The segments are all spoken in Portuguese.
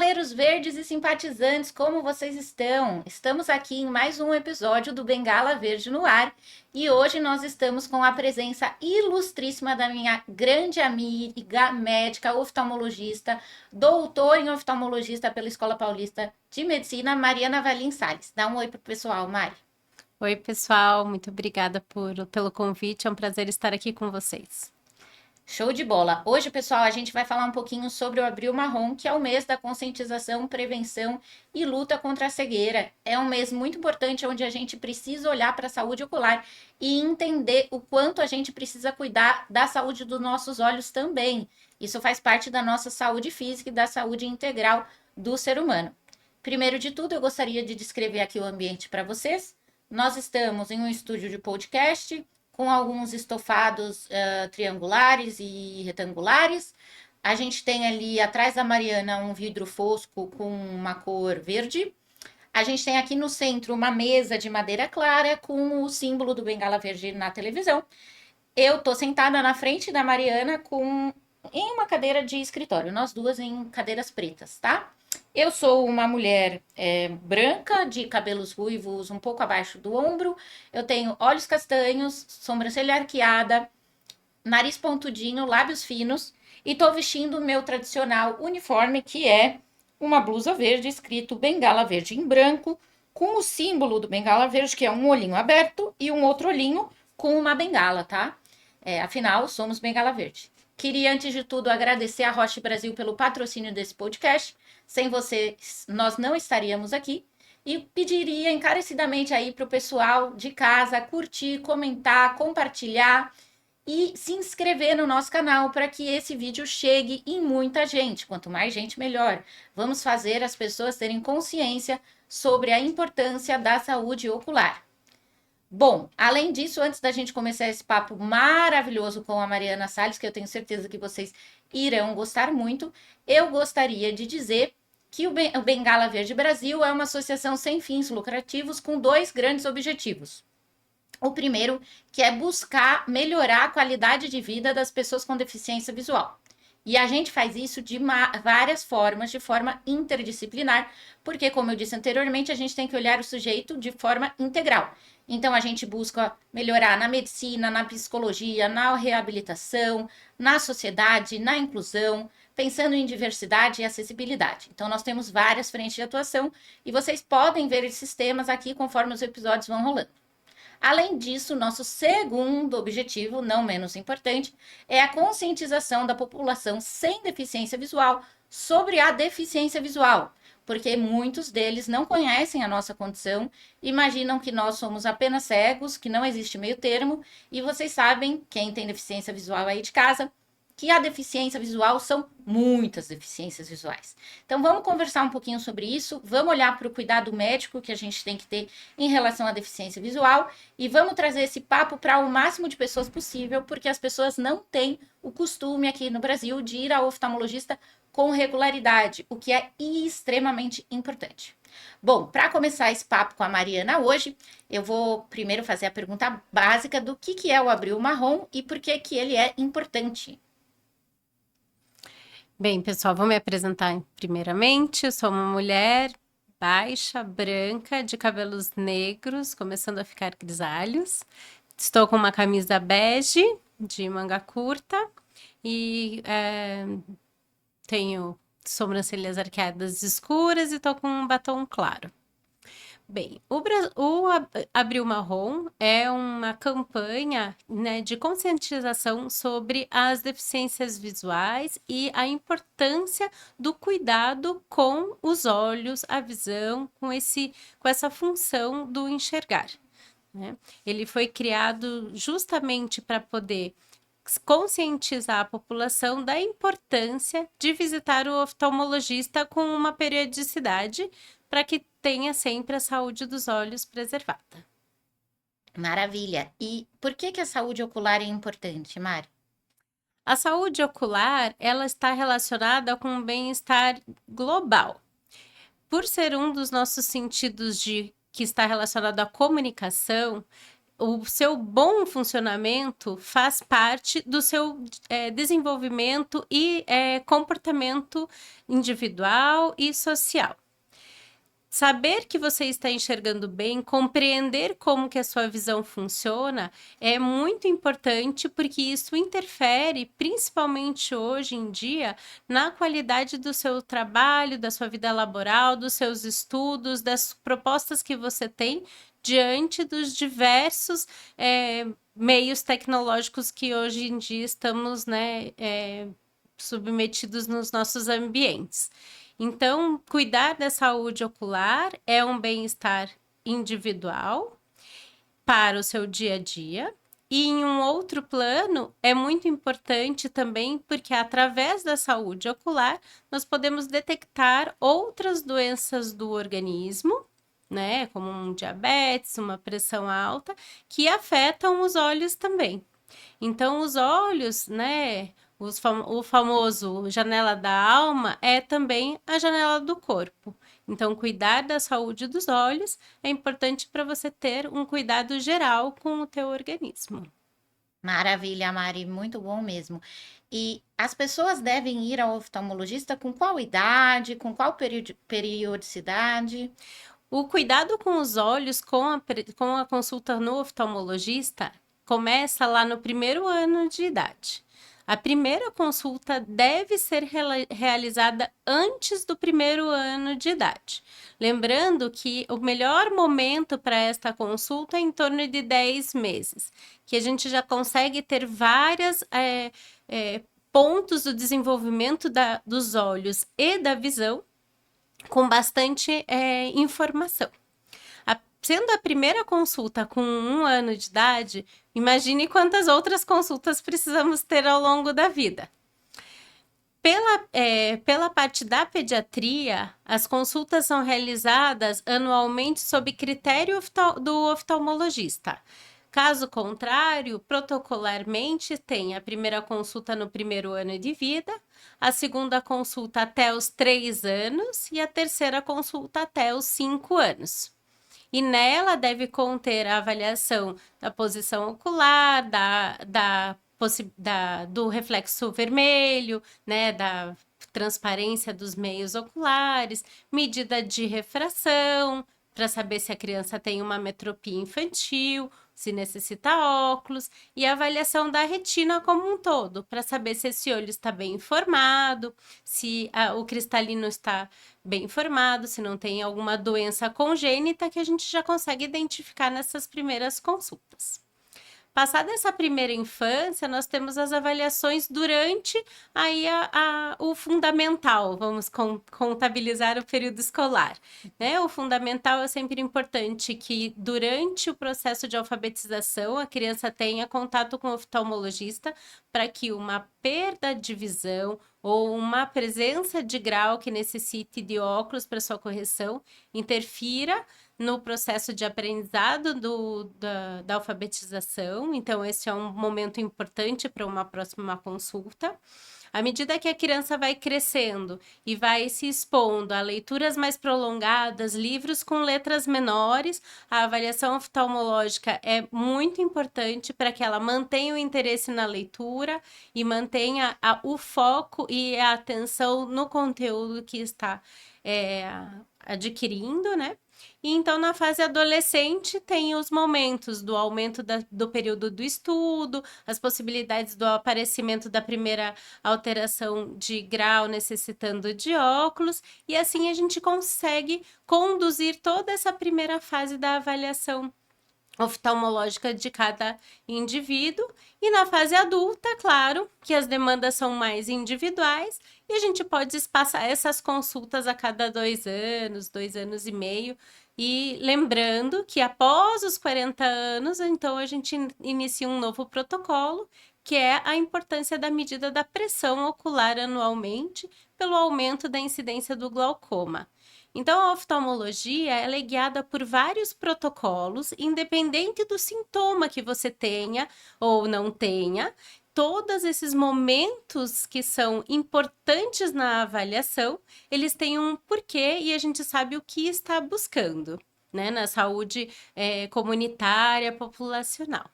Bengaleiros verdes e simpatizantes, como vocês estão? Estamos aqui em mais um episódio do Bengala Verde no Ar e hoje nós estamos com a presença ilustríssima da minha grande amiga médica oftalmologista, doutora em oftalmologista pela Escola Paulista de Medicina, Mariana Valim Salles. Dá um oi pro pessoal, Mari. Oi, pessoal, muito obrigada pelo convite, é um prazer estar aqui com vocês. Show de bola! Hoje, pessoal, a gente vai falar um pouquinho sobre o Abril Marrom, que é o mês da conscientização, prevenção e luta contra a cegueira. É um mês muito importante onde a gente precisa olhar para a saúde ocular e entender o quanto a gente precisa cuidar da saúde dos nossos olhos também. Isso faz parte da nossa saúde física e da saúde integral do ser humano. Primeiro de tudo, eu gostaria de descrever aqui o ambiente para vocês. Nós estamos em um estúdio de podcast, com alguns estofados triangulares e retangulares. A gente tem ali atrás da Mariana um vidro fosco com uma cor verde. A gente tem aqui no centro uma mesa de madeira clara com o símbolo do Bengala Verde na televisão. Eu tô sentada na frente da Mariana em uma cadeira de escritório, nós duas em cadeiras pretas, tá? Eu sou uma mulher branca, de cabelos ruivos um pouco abaixo do ombro. Eu tenho olhos castanhos, sobrancelha arqueada, nariz pontudinho, lábios finos. E tô vestindo o meu tradicional uniforme, que é uma blusa verde escrito Bengala Verde em branco, com o símbolo do Bengala Verde, que é um olhinho aberto e um outro olhinho com uma bengala, tá? Afinal, somos Bengala Verde. Queria, antes de tudo, agradecer a Roche Brasil pelo patrocínio desse podcast. Sem vocês, nós não estaríamos aqui. E pediria encarecidamente aí para o pessoal de casa curtir, comentar, compartilhar e se inscrever no nosso canal para que esse vídeo chegue em muita gente. Quanto mais gente, melhor. Vamos fazer as pessoas terem consciência sobre a importância da saúde ocular. Bom, além disso, antes da gente começar esse papo maravilhoso com a Mariana Salles, que eu tenho certeza que vocês irão gostar muito, eu gostaria de dizer que o Bengala Verde Brasil é uma associação sem fins lucrativos com dois grandes objetivos. O primeiro, que é buscar melhorar a qualidade de vida das pessoas com deficiência visual. E a gente faz isso de várias formas, de forma interdisciplinar, porque, como eu disse anteriormente, a gente tem que olhar o sujeito de forma integral. Então, a gente busca melhorar na medicina, na psicologia, na reabilitação, na sociedade, na inclusão, pensando em diversidade e acessibilidade. Então, nós temos várias frentes de atuação e vocês podem ver esses temas aqui conforme os episódios vão rolando. Além disso, nosso segundo objetivo, não menos importante, é a conscientização da população sem deficiência visual sobre a deficiência visual, porque muitos deles não conhecem a nossa condição, imaginam que nós somos apenas cegos, que não existe meio termo, e vocês sabem, quem tem deficiência visual aí de casa, que a deficiência visual são muitas deficiências visuais. Então, vamos conversar um pouquinho sobre isso, vamos olhar para o cuidado médico que a gente tem que ter em relação à deficiência visual e vamos trazer esse papo para o máximo de pessoas possível, porque as pessoas não têm o costume aqui no Brasil de ir ao oftalmologista com regularidade, o que é extremamente importante. Bom, para começar esse papo com a Mariana hoje, eu vou primeiro fazer a pergunta básica do que é o Abril Marrom e por que ele é importante. Bem, pessoal, vou me apresentar primeiramente. Eu sou uma mulher baixa, branca, de cabelos negros, começando a ficar grisalhos. Estou com uma camisa bege, de manga curta, e tenho sobrancelhas arqueadas escuras e estou com um batom claro. Bem, o Abril Marrom é uma campanha, né, de conscientização sobre as deficiências visuais e a importância do cuidado com os olhos, a visão, com essa função do enxergar, né? Ele foi criado justamente para poder conscientizar a população da importância de visitar o oftalmologista com uma periodicidade para que tenha sempre a saúde dos olhos preservada. Maravilha! E por que a saúde ocular é importante, Mari? A saúde ocular, ela está relacionada com o bem-estar global. Por ser um dos nossos sentidos que está relacionado à comunicação, o seu bom funcionamento faz parte do seu desenvolvimento e comportamento individual e social. Saber que você está enxergando bem, compreender como que a sua visão funciona é muito importante, porque isso interfere, principalmente hoje em dia, na qualidade do seu trabalho, da sua vida laboral, dos seus estudos, das propostas que você tem diante dos diversos meios tecnológicos que hoje em dia estamos, né, submetidos nos nossos ambientes. Então, cuidar da saúde ocular é um bem-estar individual para o seu dia a dia. E em um outro plano, é muito importante também, porque através da saúde ocular, nós podemos detectar outras doenças do organismo, né, como um diabetes, uma pressão alta, que afetam os olhos também. Então, os olhos, né, o famoso janela da alma é também a janela do corpo. Então, cuidar da saúde dos olhos é importante para você ter um cuidado geral com o teu organismo. Maravilha, Mari, muito bom mesmo. E as pessoas devem ir ao oftalmologista com qual idade, com qual periodicidade? O cuidado com os olhos com a consulta no oftalmologista começa lá no primeiro ano de idade. A primeira consulta deve ser realizada antes do primeiro ano de idade. Lembrando que o melhor momento para esta consulta é em torno de 10 meses, que a gente já consegue ter vários pontos do desenvolvimento dos olhos e da visão com bastante informação. Sendo a primeira consulta com 1 ano de idade, imagine quantas outras consultas precisamos ter ao longo da vida. Pela parte da pediatria, as consultas são realizadas anualmente sob critério do oftalmologista. Caso contrário, protocolarmente tem a primeira consulta no primeiro ano de vida, a segunda consulta até os 3 anos e a terceira consulta até os 5 anos. E nela deve conter a avaliação da posição ocular, do reflexo vermelho, né, da transparência dos meios oculares, medida de refração, para saber se a criança tem uma metropia infantil, se necessita óculos, e a avaliação da retina como um todo, para saber se esse olho está bem formado, se o cristalino está bem formado, se não tem alguma doença congênita que a gente já consegue identificar nessas primeiras consultas. Passada essa primeira infância, nós temos as avaliações durante aí o fundamental, vamos contabilizar o período escolar, né? O fundamental é sempre importante que durante o processo de alfabetização a criança tenha contato com o oftalmologista para que uma perda de visão ou uma presença de grau que necessite de óculos para sua correção interfira no processo de aprendizado da alfabetização. Então, esse é um momento importante para uma próxima consulta. À medida que a criança vai crescendo e vai se expondo a leituras mais prolongadas, livros com letras menores, a avaliação oftalmológica é muito importante para que ela mantenha o interesse na leitura e mantenha o foco e a atenção no conteúdo que está adquirindo, né? E então, na fase adolescente, tem os momentos do aumento do período do estudo, as possibilidades do aparecimento da primeira alteração de grau necessitando de óculos, e assim a gente consegue conduzir toda essa primeira fase da avaliação oftalmológica de cada indivíduo. E na fase adulta, claro, que as demandas são mais individuais e a gente pode espaçar essas consultas a cada 2 anos e meio. E lembrando que após os 40 anos, então a gente inicia um novo protocolo, que é a importância da medida da pressão ocular anualmente pelo aumento da incidência do glaucoma. Então, a oftalmologia ela é guiada por vários protocolos, independente do sintoma que você tenha ou não tenha. Todos esses momentos que são importantes na avaliação, eles têm um porquê e a gente sabe o que está buscando. né, na saúde comunitária, populacional.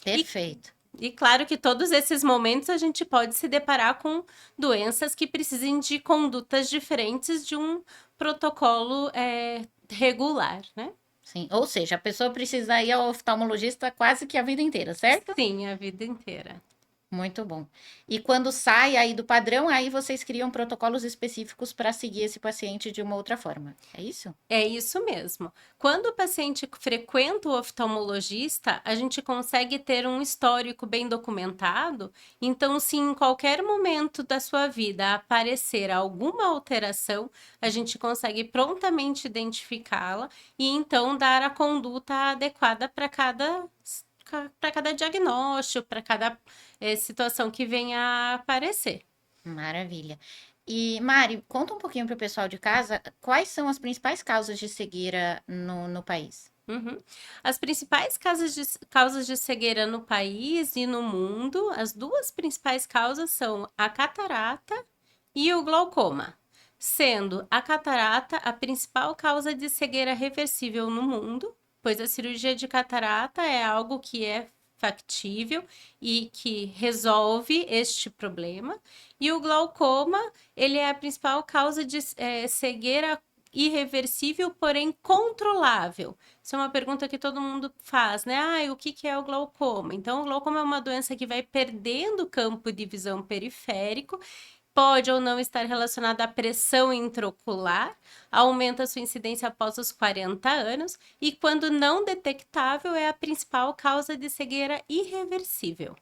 Perfeito. E claro que todos esses momentos a gente pode se deparar com doenças que precisem de condutas diferentes de um protocolo regular, né? Sim. Ou seja, a pessoa precisa ir ao oftalmologista quase que a vida inteira, certo? Sim, a vida inteira. Muito bom. E quando sai aí do padrão, aí vocês criam protocolos específicos para seguir esse paciente de uma outra forma. É isso? É isso mesmo. Quando o paciente frequenta o oftalmologista, a gente consegue ter um histórico bem documentado. Então, se em qualquer momento da sua vida aparecer alguma alteração, a gente consegue prontamente identificá-la e então dar a conduta adequada para cada diagnóstico, para cada situação que venha a aparecer. Maravilha. E, Mari, conta um pouquinho para o pessoal de casa quais são as principais causas de cegueira no país. Uhum. As principais causas de cegueira no país e no mundo, as duas principais causas são a catarata e o glaucoma, sendo a catarata a principal causa de cegueira reversível no mundo, pois a cirurgia de catarata é algo que é factível e que resolve este problema, e o glaucoma, ele é a principal causa de cegueira irreversível, porém controlável. Isso é uma pergunta que todo mundo faz, né? Ah, o que é o glaucoma? Então, o glaucoma é uma doença que vai perdendo o campo de visão periférico, pode ou não estar relacionada à pressão intraocular, aumenta sua incidência após os 40 anos e, quando não detectável, é a principal causa de cegueira irreversível.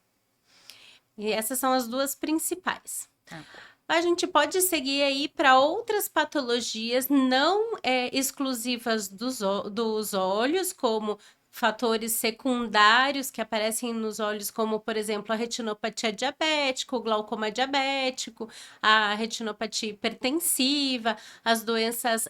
E essas são as duas principais. Tá. A gente pode seguir aí para outras patologias não exclusivas dos olhos, como fatores secundários que aparecem nos olhos, como, por exemplo, a retinopatia diabética, o glaucoma diabético, a retinopatia hipertensiva, as doenças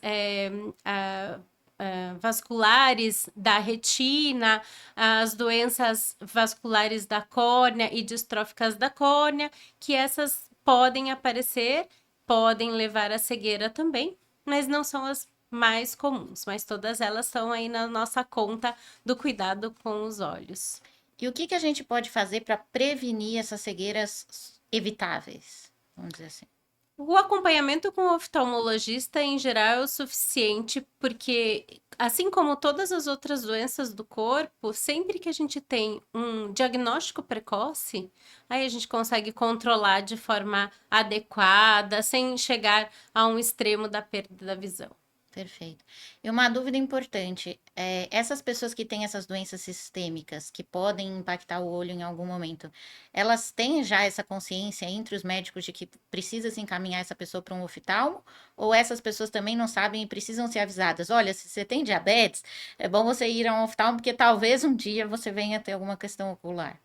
vasculares da retina, as doenças vasculares da córnea e distróficas da córnea, que essas podem aparecer, podem levar à cegueira também, mas não são as mais comuns, mas todas elas estão aí na nossa conta do cuidado com os olhos. E o que a gente pode fazer para prevenir essas cegueiras evitáveis? Vamos dizer assim. O acompanhamento com o oftalmologista, em geral, é o suficiente, porque, assim como todas as outras doenças do corpo, sempre que a gente tem um diagnóstico precoce, aí a gente consegue controlar de forma adequada, sem chegar a um extremo da perda da visão. Perfeito. E uma dúvida importante, essas pessoas que têm essas doenças sistêmicas, que podem impactar o olho em algum momento, elas têm já essa consciência entre os médicos de que precisa se encaminhar essa pessoa para um oftalmo? Ou essas pessoas também não sabem e precisam ser avisadas? Olha, se você tem diabetes, é bom você ir a um oftalmo, porque talvez um dia você venha ter alguma questão ocular.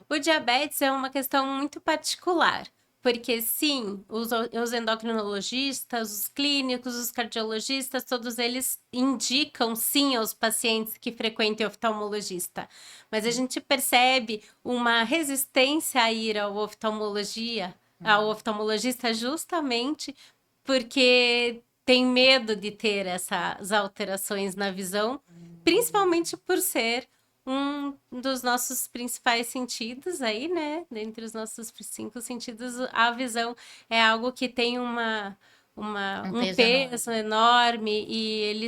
O diabetes é uma questão muito particular, porque sim, os endocrinologistas, os clínicos, os cardiologistas, todos eles indicam sim aos pacientes que frequentem o oftalmologista. Mas a gente percebe uma resistência a ir ao oftalmologista justamente porque tem medo de ter essas alterações na visão, principalmente por ser um dos nossos principais sentidos aí, né? Dentre os nossos 5 sentidos, a visão é algo que tem Um um peso peso enorme e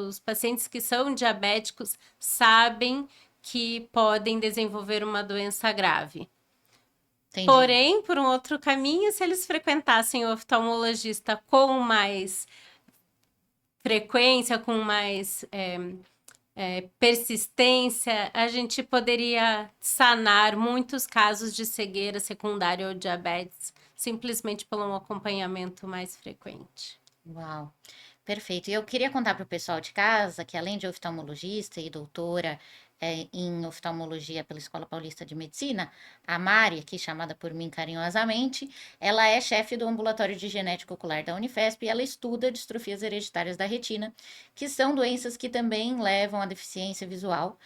os pacientes que são diabéticos sabem que podem desenvolver uma doença grave. Entendi. Porém, por um outro caminho, se eles frequentassem o oftalmologista com mais frequência, com mais persistência, a gente poderia sanar muitos casos de cegueira secundária ou diabetes, simplesmente por um acompanhamento mais frequente. Uau, perfeito. E eu queria contar para o pessoal de casa que, além de oftalmologista e doutora em oftalmologia pela Escola Paulista de Medicina, a Mari, aqui chamada por mim carinhosamente, ela é chefe do Ambulatório de Genética Ocular da Unifesp e ela estuda distrofias hereditárias da retina, que são doenças que também levam à deficiência visual.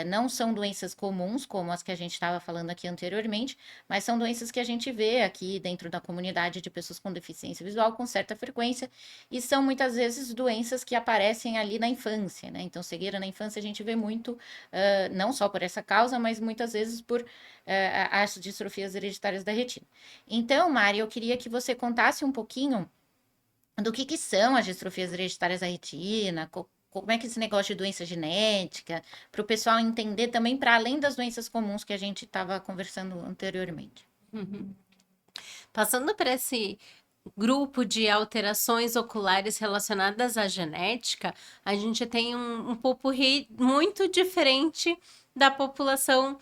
Não são doenças comuns, como as que a gente estava falando aqui anteriormente, mas são doenças que a gente vê aqui dentro da comunidade de pessoas com deficiência visual com certa frequência e são muitas vezes doenças que aparecem ali na infância, né? Então, cegueira na infância a gente vê muito não só por essa causa, mas muitas vezes por as distrofias hereditárias da retina. Então, Mari, eu queria que você contasse um pouquinho do que são as distrofias hereditárias da retina, como é que esse negócio de doença genética, para o pessoal entender também, para além das doenças comuns que a gente estava conversando anteriormente. Uhum. Passando por esse grupo de alterações oculares relacionadas à genética, a gente tem um popurrí muito diferente da população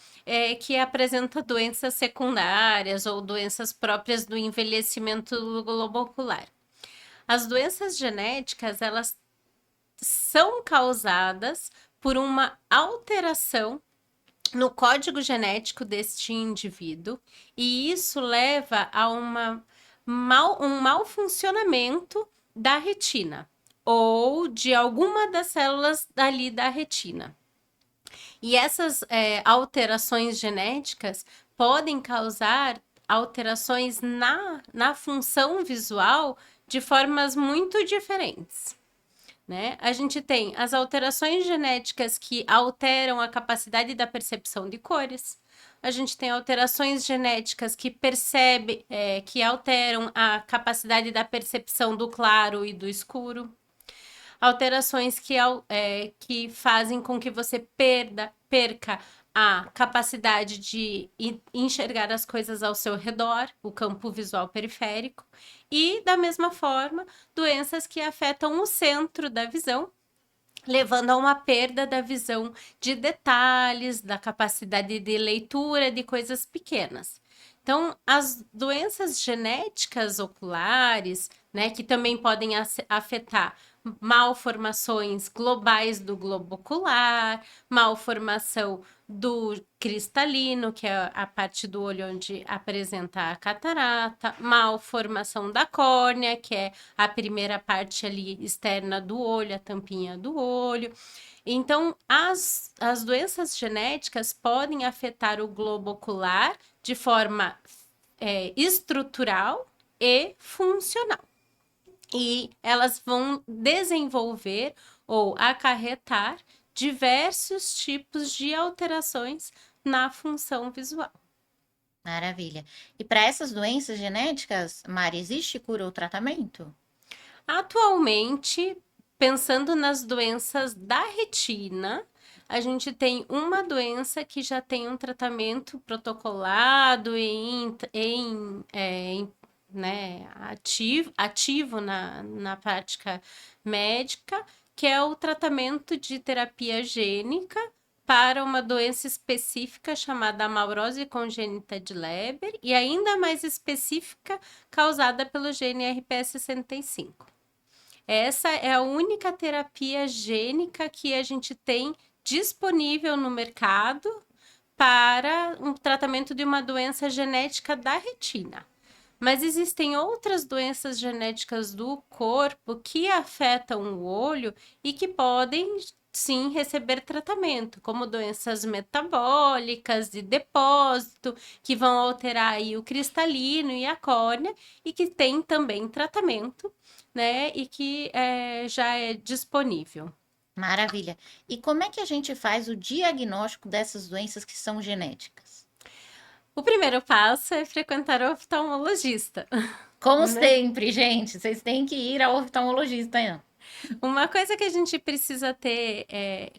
que apresenta doenças secundárias ou doenças próprias do envelhecimento do globo ocular. As doenças genéticas, elas são causadas por uma alteração no código genético deste indivíduo, e isso leva a um mau funcionamento da retina ou de alguma das células dali da retina. E essas alterações genéticas podem causar alterações na função visual de formas muito diferentes. Né? A gente tem as alterações genéticas que alteram a capacidade da percepção de cores. A gente tem alterações genéticas que alteram a capacidade da percepção do claro e do escuro. Alterações que fazem com que você perca a capacidade de enxergar as coisas ao seu redor, o campo visual periférico, e, da mesma forma, doenças que afetam o centro da visão, levando a uma perda da visão de detalhes, da capacidade de leitura de coisas pequenas. Então, as doenças genéticas oculares, né, que também podem afetar malformações globais do globo ocular, malformação do cristalino, que é a parte do olho onde apresenta a catarata, malformação da córnea, que é a primeira parte ali externa do olho, a tampinha do olho. Então, as doenças genéticas podem afetar o globo ocular de forma estrutural e funcional. E elas vão desenvolver ou acarretar diversos tipos de alterações na função visual. Maravilha. E para essas doenças genéticas, Mari, existe cura ou tratamento? Atualmente, pensando nas doenças da retina, a gente tem uma doença que já tem um tratamento protocolado né, ativo na prática médica, que é o tratamento de terapia gênica para uma doença específica chamada amaurose congênita de Leber e ainda mais específica causada pelo gene RPS65. Essa é a única terapia gênica que a gente tem disponível no mercado para um tratamento de uma doença genética da retina. Mas existem outras doenças genéticas do corpo que afetam o olho e que podem sim receber tratamento, como doenças metabólicas de depósito, que vão alterar aí o cristalino e a córnea, e que tem também tratamento, né? E que já é disponível. Maravilha. E como é que a gente faz o diagnóstico dessas doenças que são genéticas? O primeiro passo é frequentar o oftalmologista. Como Né? sempre, gente, vocês têm que ir ao oftalmologista, né? Uma coisa que a gente precisa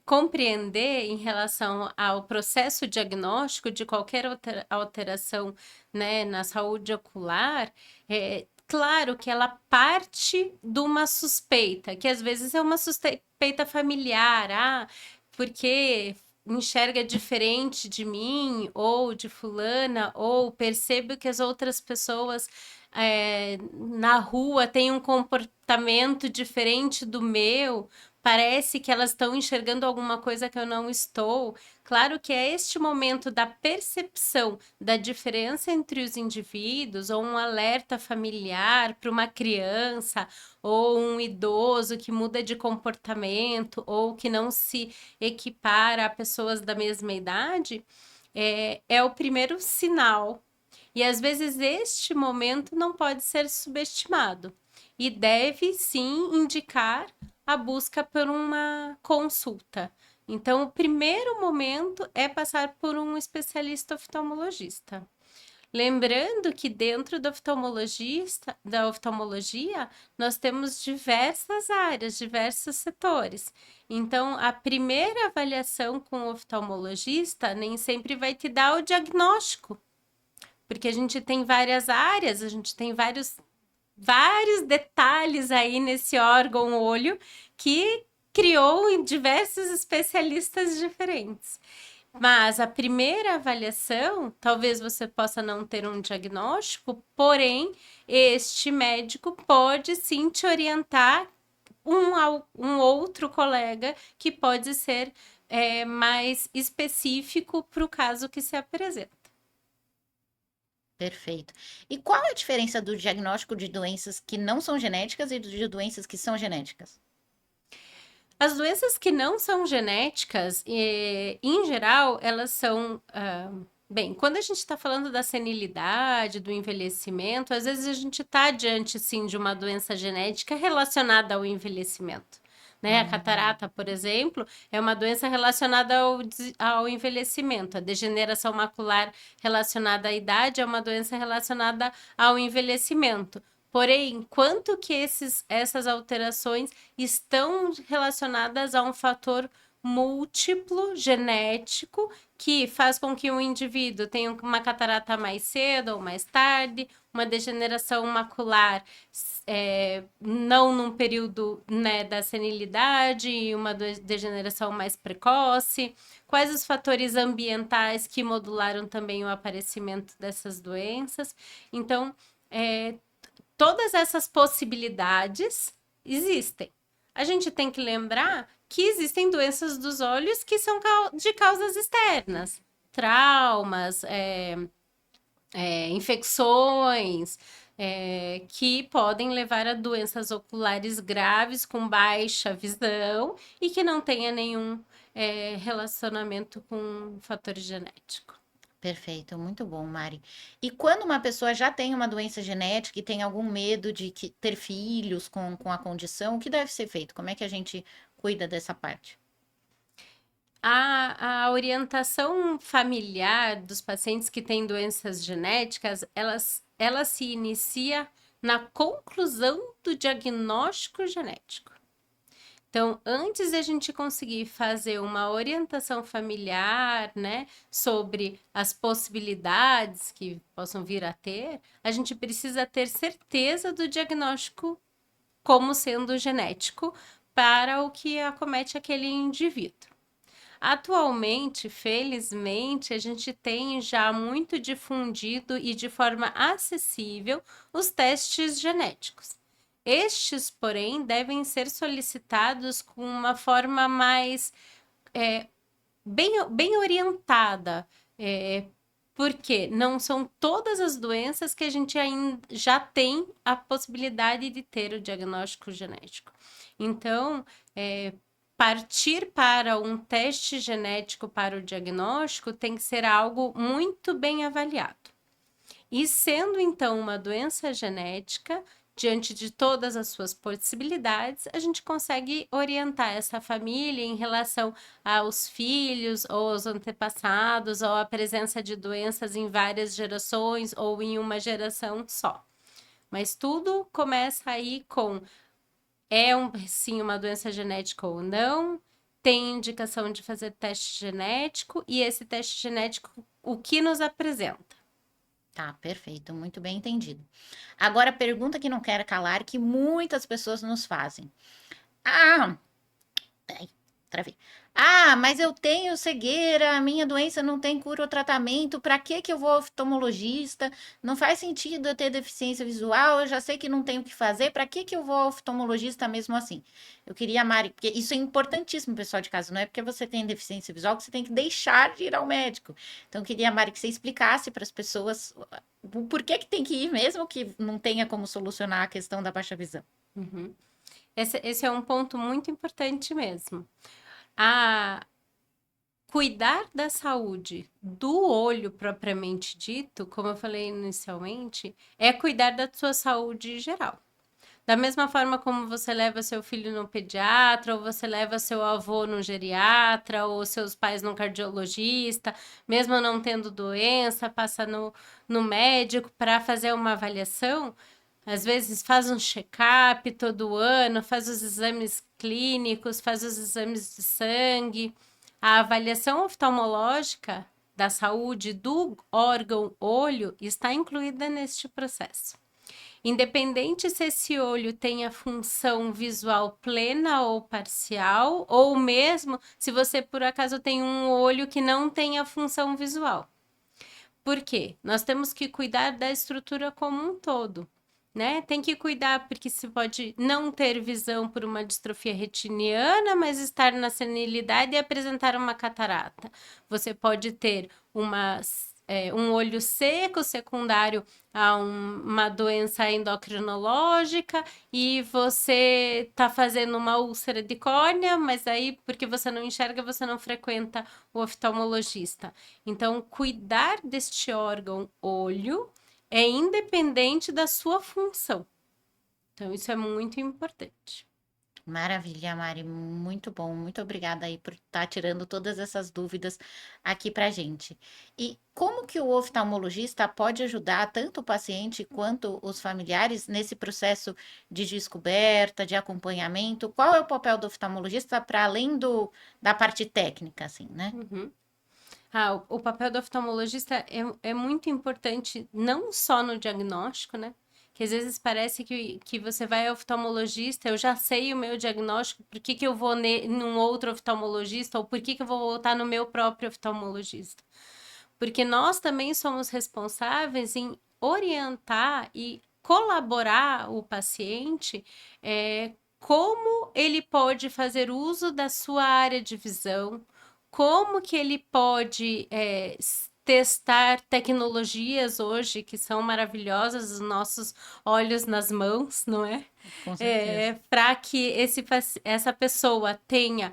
compreender em relação ao processo diagnóstico de qualquer alteração, né, na saúde ocular, claro que ela parte de uma suspeita, que às vezes é uma suspeita familiar, porque enxerga diferente de mim, ou de fulana, ou percebo que as outras pessoas na rua têm um comportamento diferente do meu, parece que elas estão enxergando alguma coisa que eu não estou. Claro que é este momento da percepção da diferença entre os indivíduos, ou um alerta familiar para uma criança, ou um idoso que muda de comportamento, ou que não se equipara a pessoas da mesma idade, é o primeiro sinal. E às vezes este momento não pode ser subestimado e deve sim indicar a busca por uma consulta. Então, o primeiro momento é passar por um especialista oftalmologista. Lembrando que dentro da oftalmologia, nós temos diversas áreas, diversos setores. Então, a primeira avaliação com o oftalmologista nem sempre vai te dar o diagnóstico, porque a gente tem várias áreas, a gente tem vários detalhes aí nesse órgão olho que criou em diversos especialistas diferentes. Mas a primeira avaliação, talvez você possa não ter um diagnóstico, porém, este médico pode sim te orientar um outro colega que pode ser mais específico para o caso que se apresenta. Perfeito. E qual é a diferença do diagnóstico de doenças que não são genéticas e de doenças que são genéticas? As doenças que não são genéticas, em geral, elas são. Bem, quando a gente está falando da senilidade, do envelhecimento, às vezes a gente está diante, sim, de uma doença genética relacionada ao envelhecimento. Né? A catarata, por exemplo, é uma doença relacionada ao envelhecimento. A degeneração macular relacionada à idade é uma doença relacionada ao envelhecimento. Porém, quanto que essas alterações estão relacionadas a um fator múltiplo genético que faz com que um indivíduo tenha uma catarata mais cedo ou mais tarde, uma degeneração macular não num período, né, da senilidade e uma degeneração mais precoce. Quais os fatores ambientais que modularam também o aparecimento dessas doenças? Então, todas essas possibilidades existem. A gente tem que lembrar que existem doenças dos olhos que são de causas externas, traumas, infecções, que podem levar a doenças oculares graves com baixa visão e que não tenha nenhum relacionamento com fator genético. Perfeito, muito bom, Mari. E quando uma pessoa já tem uma doença genética e tem algum medo de ter filhos com a condição, o que deve ser feito? Como é que a gente cuida dessa parte? A orientação familiar dos pacientes que têm doenças genéticas, ela se inicia na conclusão do diagnóstico genético. Então, antes de a gente conseguir fazer uma orientação familiar, né, sobre as possibilidades que possam vir a ter, a gente precisa ter certeza do diagnóstico como sendo genético para o que acomete aquele indivíduo. Atualmente, felizmente, a gente tem já muito difundido e de forma acessível os testes genéticos. Estes, porém, devem ser solicitados com uma forma mais bem orientada, porque não são todas as doenças que a gente ainda já tem a possibilidade de ter o diagnóstico genético. Então, partir para um teste genético para o diagnóstico tem que ser algo muito bem avaliado. E sendo então uma doença genética, diante de todas as suas possibilidades, a gente consegue orientar essa família em relação aos filhos, ou aos antepassados, ou a presença de doenças em várias gerações ou em uma geração só. Mas tudo começa aí com sim uma doença genética ou não, tem indicação de fazer teste genético e esse teste genético, o que nos apresenta? Tá, perfeito, muito bem entendido. Agora, a pergunta que não quero calar, que muitas pessoas nos fazem. Ai, travei. Ah, mas eu tenho cegueira, a minha doença não tem cura ou tratamento, para que que eu vou ao oftalmologista? Não faz sentido eu ter deficiência visual, eu já sei que não tenho o que fazer, para que que eu vou ao oftalmologista mesmo assim? Eu queria, Mari, porque isso é importantíssimo, pessoal de casa, não é porque você tem deficiência visual que você tem que deixar de ir ao médico. Então, eu queria, Mari, que você explicasse para as pessoas o porquê que tem que ir, mesmo que não tenha como solucionar a questão da baixa visão. Uhum. Esse é um ponto muito importante mesmo. A cuidar da saúde do olho propriamente dito, como eu falei inicialmente, é cuidar da sua saúde geral. Da mesma forma como você leva seu filho no pediatra, ou você leva seu avô no geriatra, ou seus pais no cardiologista, mesmo não tendo doença, passa no médico para fazer uma avaliação. Às vezes faz um check-up todo ano, faz os exames clínicos, faz os exames de sangue. A avaliação oftalmológica da saúde do órgão olho está incluída neste processo. Independente se esse olho tem a função visual plena ou parcial, ou mesmo se você por acaso tem um olho que não tem a função visual. Por quê? Nós temos que cuidar da estrutura como um todo, né? Tem que cuidar porque se pode não ter visão por uma distrofia retiniana, mas estar na senilidade e apresentar uma catarata. Você pode ter um olho seco secundário a uma doença endocrinológica e você está fazendo uma úlcera de córnea, mas aí porque você não enxerga, você não frequenta o oftalmologista. Então, cuidar deste órgão olho é independente da sua função. Então, isso é muito importante. Maravilha, Mari, muito bom. Muito obrigada aí por estar tirando todas essas dúvidas aqui pra gente. E como que o oftalmologista pode ajudar tanto o paciente quanto os familiares nesse processo de descoberta, de acompanhamento? Qual é o papel do oftalmologista para além da parte técnica, assim, né? Uhum. O papel do oftalmologista é muito importante, não só no diagnóstico, né? Que às vezes parece que você vai ao oftalmologista, eu já sei o meu diagnóstico, por que que eu vou num outro oftalmologista, ou por que que eu vou voltar no meu próprio oftalmologista? Porque nós também somos responsáveis em orientar e colaborar o paciente, como ele pode fazer uso da sua área de visão, como que ele pode testar tecnologias hoje que são maravilhosas, os nossos olhos nas mãos, não é? Com certeza. Para que essa pessoa tenha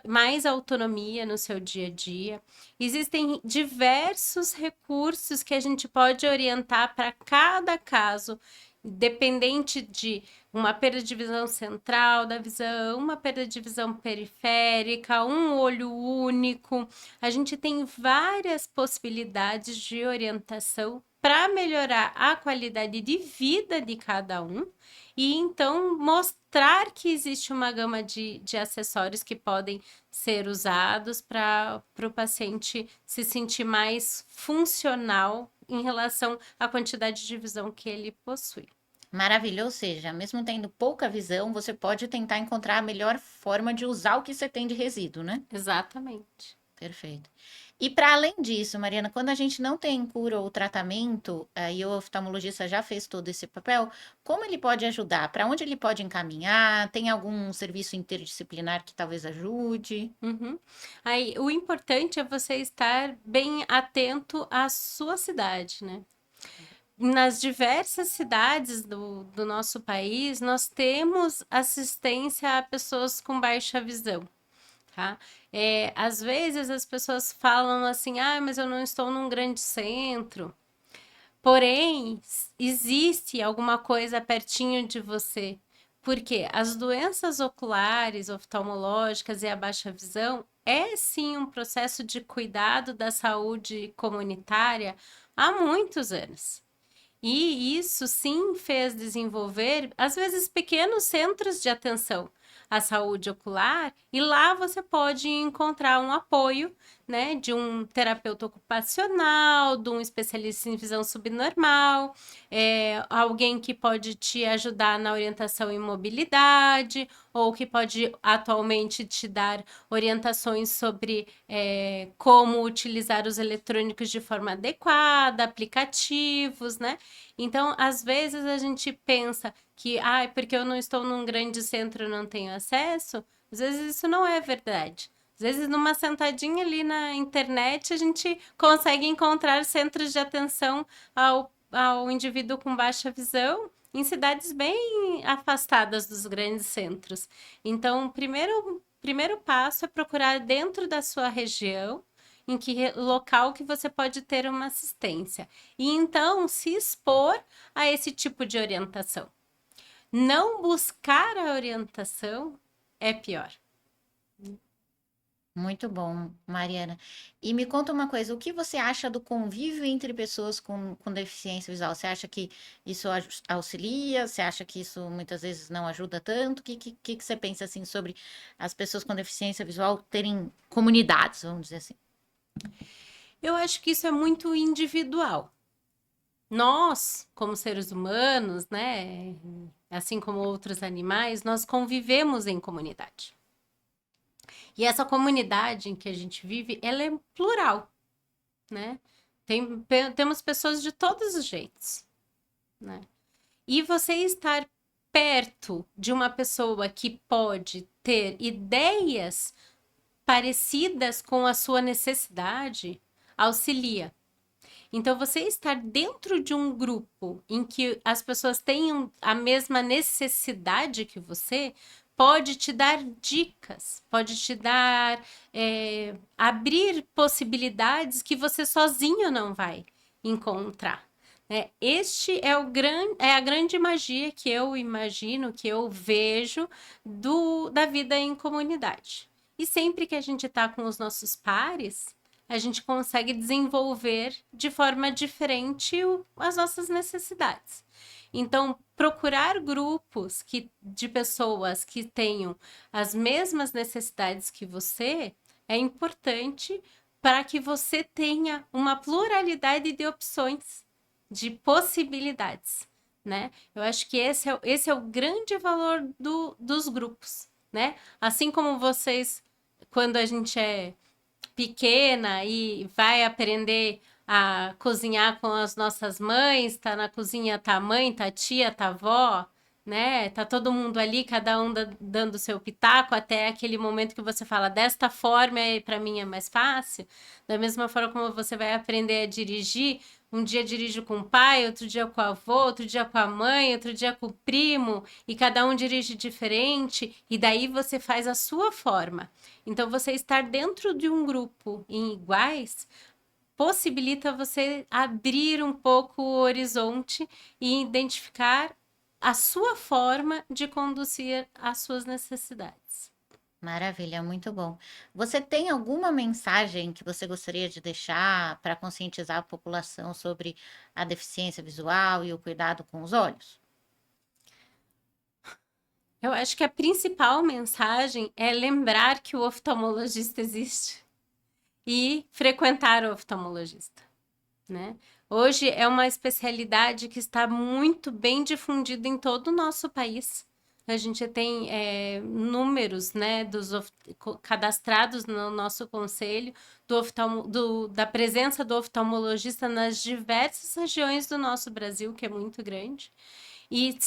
mais autonomia no seu dia a dia. Existem diversos recursos que a gente pode orientar para cada caso, dependente de uma perda de visão central da visão, uma perda de visão periférica, um olho único. A gente tem várias possibilidades de orientação para melhorar a qualidade de vida de cada um e então mostrar que existe uma gama de acessórios que podem ser usados para o paciente se sentir mais funcional em relação à quantidade de visão que ele possui. Maravilha, ou seja, mesmo tendo pouca visão, você pode tentar encontrar a melhor forma de usar o que você tem de resíduo, né? Exatamente. Perfeito. E para além disso, Mariana, quando a gente não tem cura ou tratamento, e o oftalmologista já fez todo esse papel, como ele pode ajudar? Para onde ele pode encaminhar? Tem algum serviço interdisciplinar que talvez ajude? Uhum. Aí, o importante é você estar bem atento à sua cidade, né? Nas diversas cidades do nosso país, nós temos assistência a pessoas com baixa visão, tá? Às vezes as pessoas falam assim, ah, mas eu não estou num grande centro. Porém, existe alguma coisa pertinho de você. Porque as doenças oculares, oftalmológicas e a baixa visão é sim um processo de cuidado da saúde comunitária há muitos anos. E isso sim fez desenvolver, às vezes, pequenos centros de atenção à saúde ocular, e lá você pode encontrar um apoio né, de um terapeuta ocupacional, de um especialista em visão subnormal, alguém que pode te ajudar na orientação em mobilidade, ou que pode atualmente te dar orientações sobre como utilizar os eletrônicos de forma adequada, aplicativos, né? Então, às vezes a gente pensa que, porque eu não estou num grande centro, eu não tenho acesso. Às vezes isso não é verdade. Às vezes, numa sentadinha ali na internet, a gente consegue encontrar centros de atenção ao indivíduo com baixa visão em cidades bem afastadas dos grandes centros. Então, o primeiro passo é procurar dentro da sua região em que local que você pode ter uma assistência. E então se expor a esse tipo de orientação. Não buscar a orientação é pior. Muito bom, Mariana. E me conta uma coisa, o que você acha do convívio entre pessoas com deficiência visual? Você acha que isso auxilia? Você acha que isso muitas vezes não ajuda tanto? O que você pensa assim sobre as pessoas com deficiência visual terem comunidades, vamos dizer assim? Eu acho que isso é muito individual. Nós, como seres humanos, né, assim como outros animais, nós convivemos em comunidade. E essa comunidade em que a gente vive, ela é plural, né? Temos pessoas de todos os jeitos, né? E você estar perto de uma pessoa que pode ter ideias parecidas com a sua necessidade auxilia. Então, você estar dentro de um grupo em que as pessoas tenham a mesma necessidade que você, pode te dar dicas, pode te dar, abrir possibilidades que você sozinho não vai encontrar. Este é a grande magia que eu imagino, que eu vejo da vida em comunidade. E sempre que a gente está com os nossos pares, a gente consegue desenvolver de forma diferente as nossas necessidades. Então, procurar grupos de pessoas que tenham as mesmas necessidades que você é importante para que você tenha uma pluralidade de opções, de possibilidades, né? Eu acho que esse é o grande valor dos grupos, né? Assim como vocês, quando a gente é pequena e vai aprender a cozinhar com as nossas mães, tá na cozinha, tá a mãe, tá a tia, tá a avó, né? Tá todo mundo ali, cada um dando seu pitaco, até aquele momento que você fala, desta forma, para mim é mais fácil. Da mesma forma como você vai aprender a dirigir, um dia dirijo com o pai, outro dia com o avô, outro dia com a mãe, outro dia com o primo, e cada um dirige diferente, e daí você faz a sua forma. Então, você estar dentro de um grupo em iguais possibilita você abrir um pouco o horizonte e identificar a sua forma de conduzir as suas necessidades. Maravilha, muito bom. Você tem alguma mensagem que você gostaria de deixar para conscientizar a população sobre a deficiência visual e o cuidado com os olhos? Eu acho que a principal mensagem é lembrar que o oftalmologista existe e frequentar o oftalmologista, né? Hoje é uma especialidade que está muito bem difundida em todo o nosso país. A gente tem números, né, cadastrados no nosso conselho da presença do oftalmologista nas diversas regiões do nosso Brasil, que é muito grande. E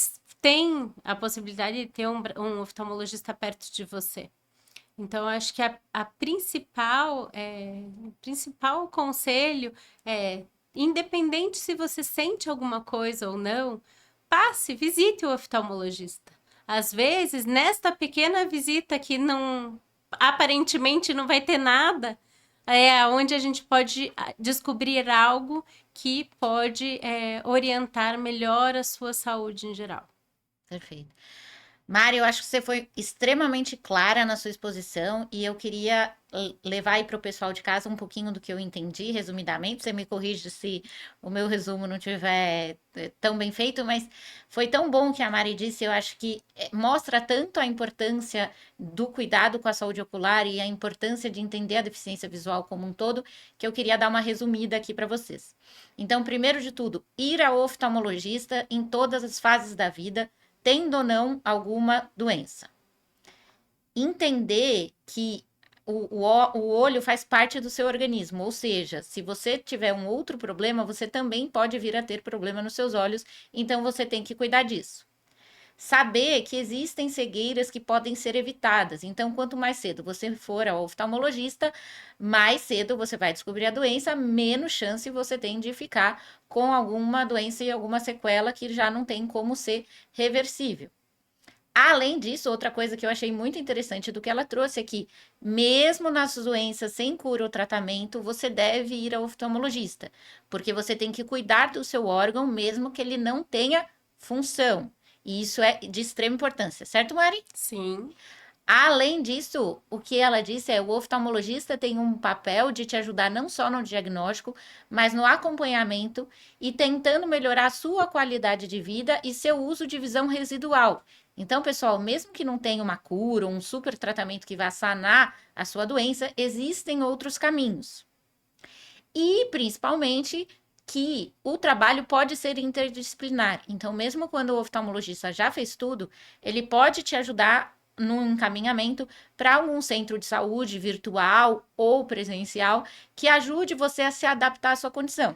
tem a possibilidade de ter um oftalmologista perto de você. Então, acho que o principal conselho é, independente se você sente alguma coisa ou não, visite o oftalmologista. Às vezes, nesta pequena visita que aparentemente não vai ter nada, é onde a gente pode descobrir algo que pode orientar melhor a sua saúde em geral. Perfeito. Mari, eu acho que você foi extremamente clara na sua exposição e eu queria levar aí para o pessoal de casa um pouquinho do que eu entendi, resumidamente. Você me corrige se o meu resumo não tiver tão bem feito, mas foi tão bom que a Mari disse. Eu acho que mostra tanto a importância do cuidado com a saúde ocular e a importância de entender a deficiência visual como um todo, que eu queria dar uma resumida aqui para vocês. Então, primeiro de tudo, ir ao oftalmologista em todas as fases da vida, tendo ou não alguma doença. Entender que o olho faz parte do seu organismo, ou seja, se você tiver um outro problema, você também pode vir a ter problema nos seus olhos, então você tem que cuidar disso. Saber que existem cegueiras que podem ser evitadas. Então, quanto mais cedo você for ao oftalmologista, mais cedo você vai descobrir a doença, menos chance você tem de ficar com alguma doença e alguma sequela que já não tem como ser reversível. Além disso, outra coisa que eu achei muito interessante do que ela trouxe é que, mesmo nas doenças sem cura ou tratamento, você deve ir ao oftalmologista, porque você tem que cuidar do seu órgão, mesmo que ele não tenha função. E isso é de extrema importância, certo, Mari? Sim. Além disso, o que ela disse é: o oftalmologista tem um papel de te ajudar não só no diagnóstico, mas no acompanhamento e tentando melhorar a sua qualidade de vida e seu uso de visão residual. Então, pessoal, mesmo que não tenha uma cura ou um super tratamento que vá sanar a sua doença, existem outros caminhos. E, principalmente, que o trabalho pode ser interdisciplinar. Então, mesmo quando o oftalmologista já fez tudo, ele pode te ajudar no encaminhamento para algum centro de saúde virtual ou presencial que ajude você a se adaptar à sua condição.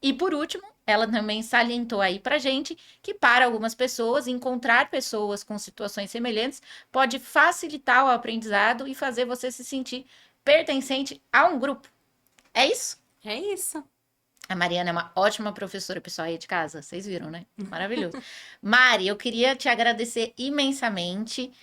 E por último, ela também salientou aí para gente que para algumas pessoas encontrar pessoas com situações semelhantes pode facilitar o aprendizado e fazer você se sentir pertencente a um grupo. É isso? É isso. A Mariana é uma ótima professora, pessoal, aí de casa. Vocês viram, né? Maravilhoso. Mari, eu queria te agradecer imensamente.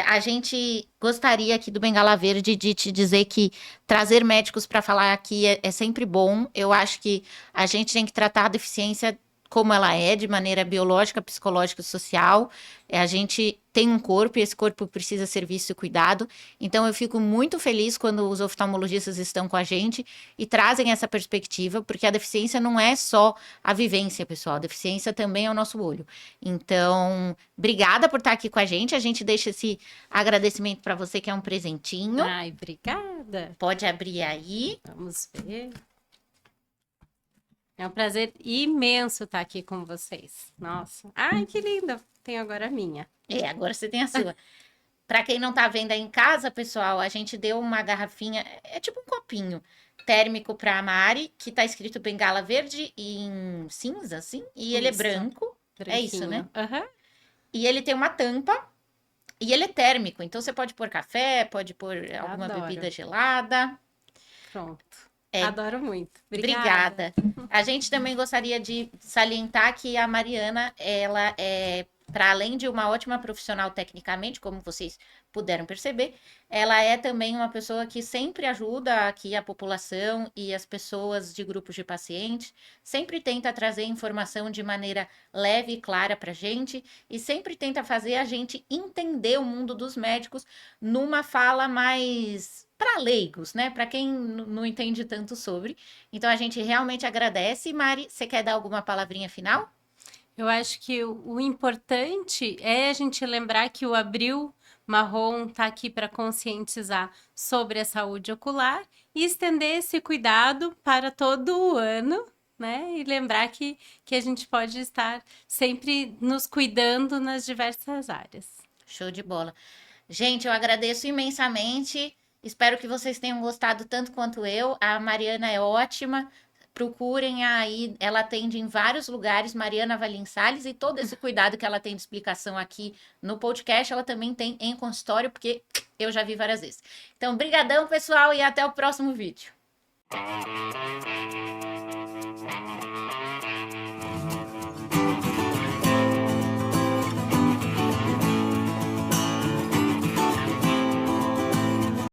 A gente gostaria aqui do Bengala Verde de te dizer que trazer médicos para falar aqui é sempre bom. Eu acho que a gente tem que tratar a deficiência como ela é, de maneira biológica, psicológica e social. A gente tem um corpo e esse corpo precisa ser visto e cuidado. Então, eu fico muito feliz quando os oftalmologistas estão com a gente e trazem essa perspectiva, porque a deficiência não é só a vivência, pessoal. A deficiência também é o nosso olho. Então, obrigada por estar aqui com a gente. A gente deixa esse agradecimento para você, que é um presentinho. Ai, obrigada. Pode abrir aí. Vamos ver. É um prazer imenso estar aqui com vocês. Nossa. Ai, que linda. Tenho agora a minha. Agora você tem a sua. Para quem não tá vendo aí em casa, pessoal, a gente deu uma garrafinha, é tipo um copinho térmico para a Mari, que tá escrito Bengala Verde em cinza, assim, e ele é Isso. branco. É isso, né? Aham. E ele tem uma tampa e ele é térmico, então você pode pôr café, pode pôr alguma Adoro. bebida gelada. Pronto. Adoro muito. Obrigada. A gente também gostaria de salientar que a Mariana, ela é, para além de uma ótima profissional tecnicamente, como vocês puderam perceber, ela é também uma pessoa que sempre ajuda aqui a população e as pessoas de grupos de pacientes, sempre tenta trazer informação de maneira leve e clara para a gente e sempre tenta fazer a gente entender o mundo dos médicos numa fala mais para leigos, né? Para quem não entende tanto sobre. Então a gente realmente agradece. Mari, você quer dar alguma palavrinha final? Eu acho que o importante é a gente lembrar que o Abril Marrom está aqui para conscientizar sobre a saúde ocular e estender esse cuidado para todo o ano, né? E lembrar que a gente pode estar sempre nos cuidando nas diversas áreas. Show de bola. Gente, eu agradeço imensamente. Espero que vocês tenham gostado tanto quanto eu. A Mariana é ótima. Procurem aí, ela atende em vários lugares, Mariana Valim Salles, e todo esse cuidado que ela tem de explicação aqui no podcast, ela também tem em consultório, porque eu já vi várias vezes. Então, brigadão, pessoal, e até o próximo vídeo.